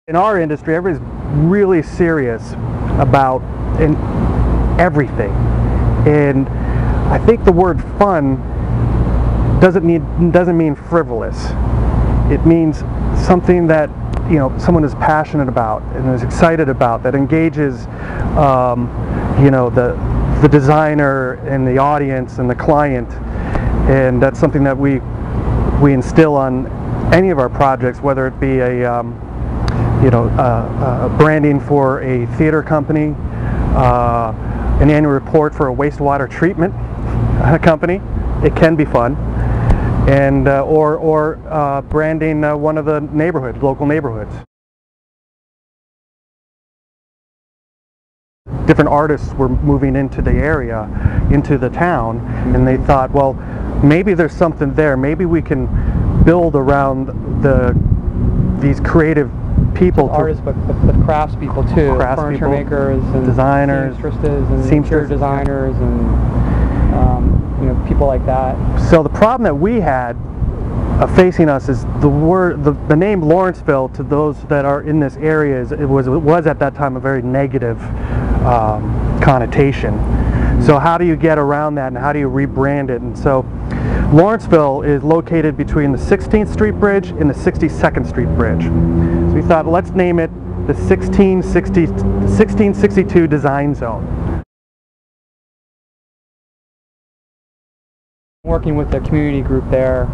In our industry, everybody's really serious about everything, and I think the word fun doesn't mean frivolous. It means something that someone is passionate about and is excited about, that engages the designer and the audience and the client, and that's something that we instill on any of our projects, whether it be a branding for a theater company, an annual report for a wastewater treatment company. It can be fun, and or branding one of the local neighborhoods. Different artists were moving into the area, into the town, and they thought, well, maybe there's something there. Maybe we can build around these creative people, artists, but craftspeople too, furniture makers and designers, seamstresses, and interior designers, and people like that. So the problem that we had facing us is the name Lawrenceville, to those that are in this area, it was at that time a very negative connotation. So how do you get around that, and how do you rebrand it? And so Lawrenceville is located between the 16th Street Bridge and the 62nd Street Bridge. So we thought, let's name it the 1662 Design Zone. Working with the community group there,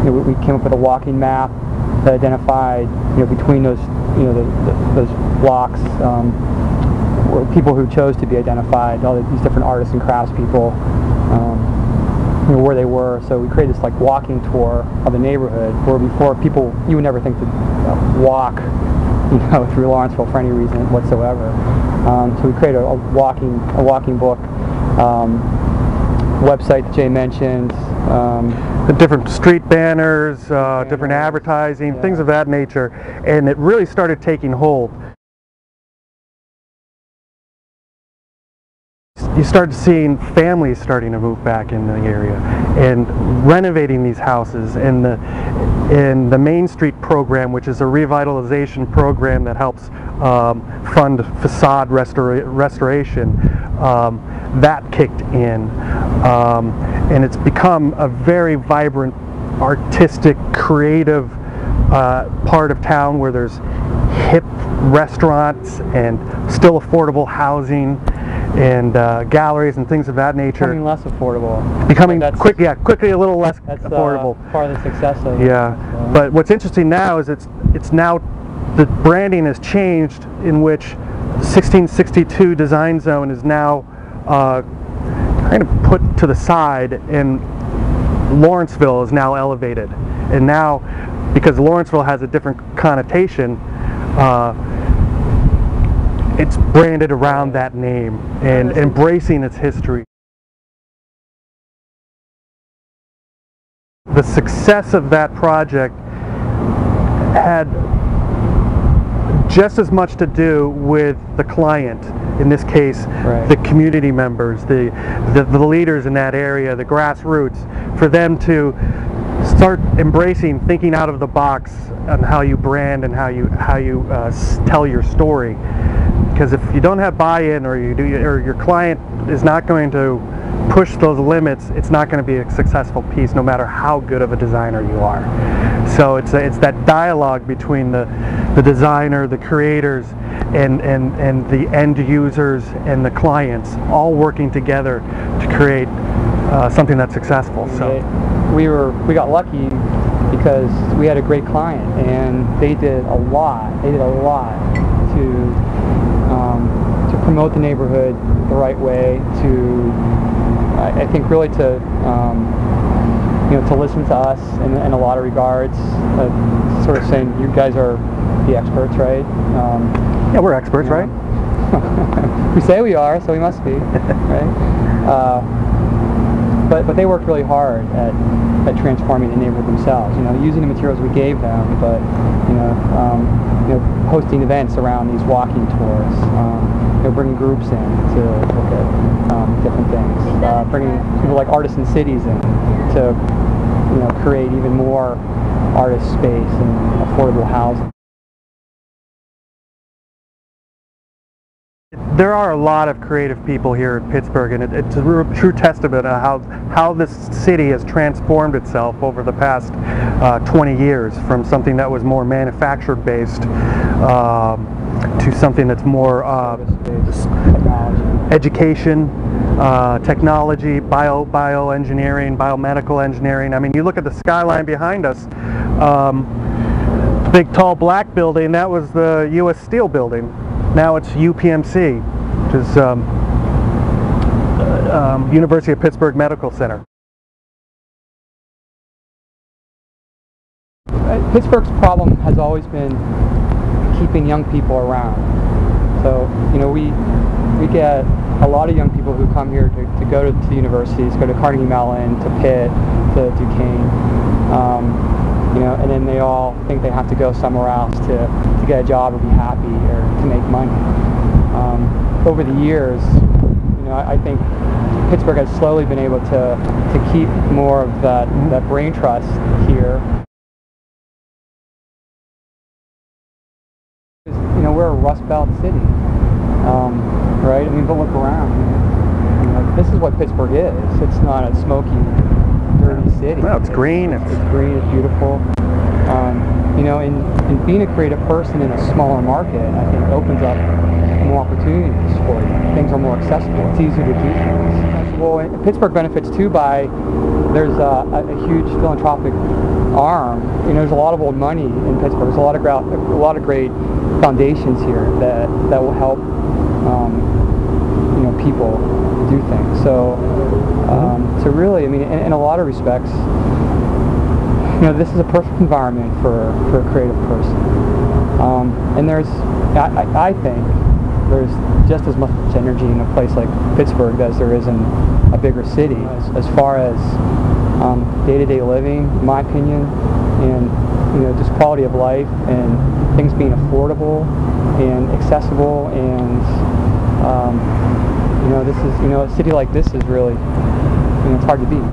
we came up with a walking map that identified, between those, those blocks, were people who chose to be identified, all these different artists and craftspeople, where they were. So we created this walking tour of the neighborhood, where before you would never think to walk, through Lawrenceville for any reason whatsoever. So we created a walking book. Website that Jay mentioned, the different street banners, different advertising, things of that nature, and it really started taking hold. You started seeing families starting to move back in the area and renovating these houses, and the Main Street program, which is a revitalization program that helps fund facade restoration, that kicked in, and it's become a very vibrant, artistic, creative part of town, where there's hip restaurants and still affordable housing and galleries and things of that nature. Becoming less affordable. Becoming quickly a little less affordable. Part of the success of it. Yeah, but what's interesting now is it's now the branding has changed, in which 1662 Design Zone is now kind of put to the side, and Lawrenceville is now elevated. And now, because Lawrenceville has a different connotation, it's branded around that name and embracing its history. The success of that project had just as much to do with the client, in this case, the community members, the leaders in that area, the grassroots, for them to start embracing thinking out of the box on how you brand and how you tell your story. Because if you don't have buy-in, or your client is not going to push those limits, it's not going to be a successful piece, no matter how good of a designer you are. So it's that dialogue between the designer, the creators, and the end users and the clients, all working together to create something that's successful. So we got lucky because we had a great client, and they did a lot. They did a lot to promote the neighborhood the right way, I think really to listen to us in a lot of regards, sort of saying, you guys are the experts, right? Yeah, we're experts, right? We say we are, so we must be, right? But they worked really hard at transforming the neighborhood themselves. Using the materials we gave them, but hosting events around these walking tours. Bringing groups in to look at different things. Bringing people like Artisan Cities in to create even more artist space and affordable housing. there are a lot of creative people here in Pittsburgh, and it's a true testament of how this city has transformed itself over the past 20 years, from something that was more manufactured based to something that's more education, technology, bioengineering, biomedical engineering. I mean, you look at the skyline behind us, big tall black building, that was the U.S. Steel building. Now it's UPMC, which is University of Pittsburgh Medical Center. Pittsburgh's problem has always been keeping young people around. So, you know, we get a lot of young people who come here to go to the universities, go to Carnegie Mellon, to Pitt, to Duquesne, you know, and then they all think they have to go somewhere else to get a job or be happy or to make money. Over the years, you know, I think Pittsburgh has slowly been able to keep more of that brain trust here. You know, we're a Rust Belt city, right? I mean, but look around. You know, this is what Pittsburgh is. It's not a smoky, dirty city. No, it's green. It's green. It's beautiful. You know, and being a creative person in a smaller market, I think, opens up more opportunities for you. Things are more accessible. It's easier to do things. Well, Pittsburgh benefits too by there's a huge philanthropic arm. You know, there's a lot of old money in Pittsburgh. There's a lot of great foundations here that will help you know, people do things. So so really, I mean, in a lot of respects, you know, this is a perfect environment for a creative person. And there's, I think, there's just as much energy in a place like Pittsburgh as there is in a bigger city. As far as day-to-day living, in my opinion, and you know, just quality of life and things being affordable and accessible, and you know, this is, you know, a city like this is really, you know, it's hard to beat.